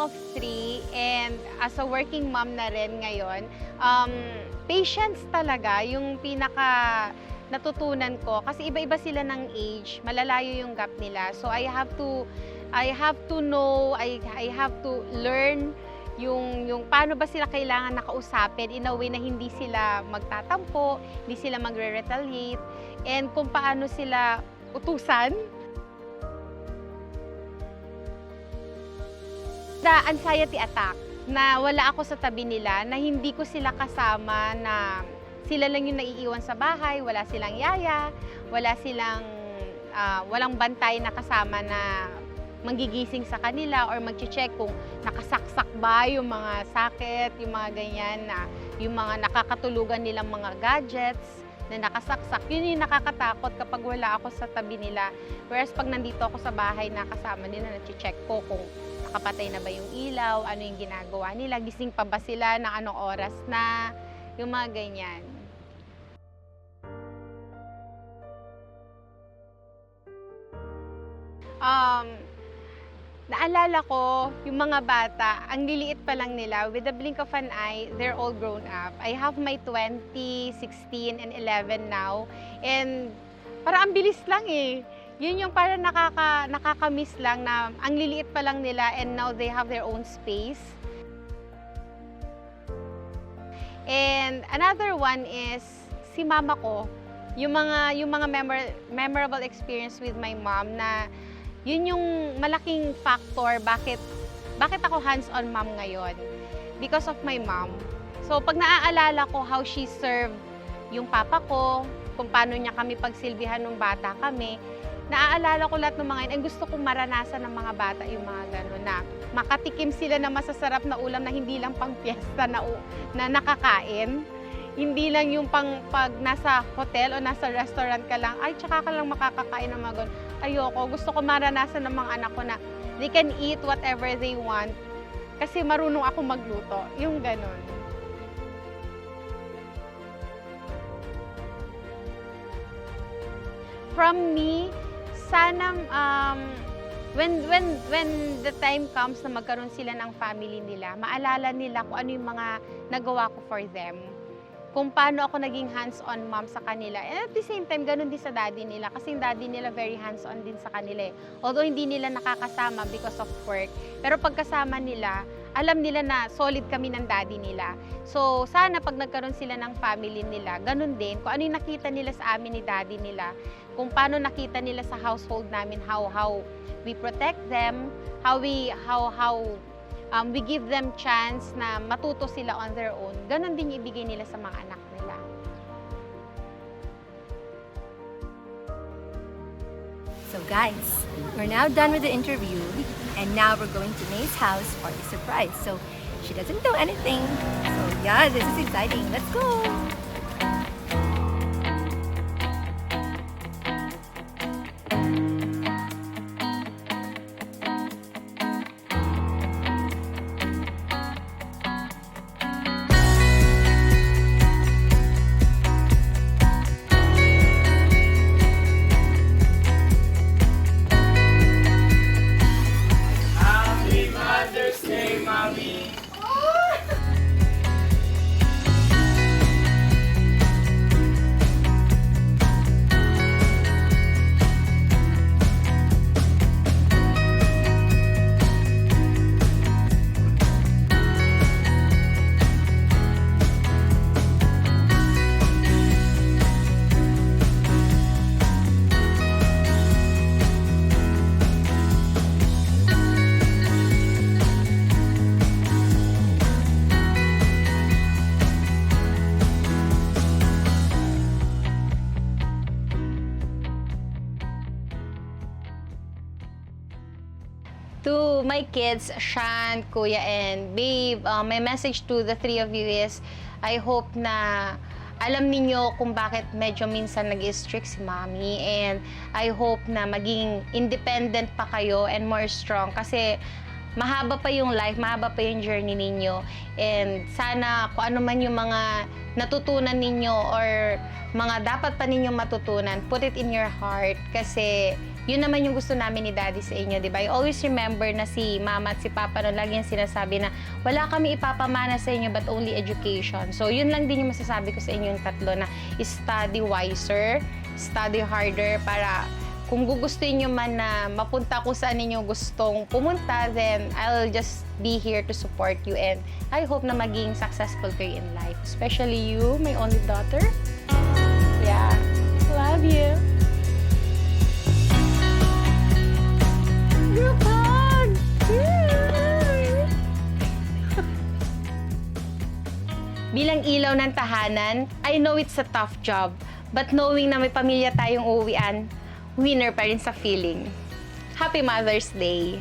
mom of 3 and as a working mom na rin ngayon, patience talaga yung pinaka natutunan ko kasi iba-iba sila ng age, malalayo yung gap nila. So I have to know, I have to learn yung paano ba sila kailangan nakausapin in a way na hindi sila magtatampo, hindi sila magre-retaliate, and kung paano sila utusan. The anxiety attack, na wala ako sa tabi nila, na hindi ko sila kasama, na sila lang yung naiiwan sa bahay, wala silang yaya, walang bantay na kasama na manggigising sa kanila or mag-check kung nakasaksak ba yung mga sakit, yung mga ganyan, na yung mga nakakatulugan nilang mga gadgets na nakasaksak. Yun yung nakakatakot kapag wala ako sa tabi nila. Whereas pag nandito ako sa bahay, nakasama nila, na-check ko kung nakapatay na ba yung ilaw, ano yung ginagawa nila, gising pa ba sila, ng anong oras na, yung mga ganyan. Naalala ko, yung mga bata, ang liliit pa lang nila, with the blink of an eye, they're all grown up. I have my 20, 16, and 11 now. And parang ang bilis lang eh. Yun yung parang nakaka-miss lang na ang liliit pa lang nila and now they have their own space. And another one is si mama ko. Yung mga memorable experience with my mom na yun yung malaking factor bakit ako hands-on mom ngayon. Because of my mom. So pag naaalala ko how she served yung papa ko, kung paano niya kami pagsilbihan nung bata kami, naaalala ko lahat ng mga yun. And gusto kong maranasan ng mga bata yung mga gano'n na makatikim sila na masasarap na ulam na hindi lang pang piyesta na nakakain. Hindi lang yung pag nasa hotel o nasa restaurant ka lang, ay tsaka ka lang makakakain ng mga gano'n. Ayoko. Gusto ko maranasan ng mga anak ko na they can eat whatever they want kasi marunong ako magluto. Yung gano'n. From me, sanang when the time comes na magkaroon sila ng family nila, maalala nila kung ano yung mga nagawa ko for them. Kung paano ako naging hands-on mom sa kanila. And at the same time, ganun din sa daddy nila. Kasi yung daddy nila very hands-on din sa kanila eh. Although hindi nila nakakasama because of work. Pero pagkasama nila, alam nila na solid kami ng daddy nila. So sana pag nagkaroon sila ng family nila, ganun din. Kung ano yung nakita nila sa amin ni daddy nila, kung paano nakita nila sa household namin, how we protect them, how we give them chance na matuto sila on their own. Ganon din yung ibigay nila sa mga anak nila. So guys, we're now done with the interview and now we're going to May's house for a surprise. So she doesn't know anything. So yeah, this is exciting. Let's go! To my kids, Shan, Kuya, and Babe, my message to the three of you is, I hope na alam ninyo kung bakit medyo minsan nag-strict si Mommy, and I hope na maging independent pa kayo and more strong kasi mahaba pa yung life, mahaba pa yung journey ninyo, and sana kung ano man yung mga natutunan ninyo or mga dapat pa ninyong matutunan, put it in your heart kasi Yun naman yung gusto namin ni Daddy sa inyo, di ba? I always remember na si Mama at si Papa no, lagi yung sinasabi na wala kami ipapamana sa inyo but only education. So, yun lang din yung masasabi ko sa inyo yung tatlo na study wiser, study harder para kung gugustuhin nyo man na mapunta kung saan ninyo gustong pumunta, then I'll just be here to support you and I hope na maging successful kayo in life. Especially you, my only daughter. Yeah. Love you. Group hug! Bilang ilaw ng tahanan, I know it's a tough job, but knowing na may pamilya tayong uuwian, winner pa rin sa feeling. Happy Mother's Day!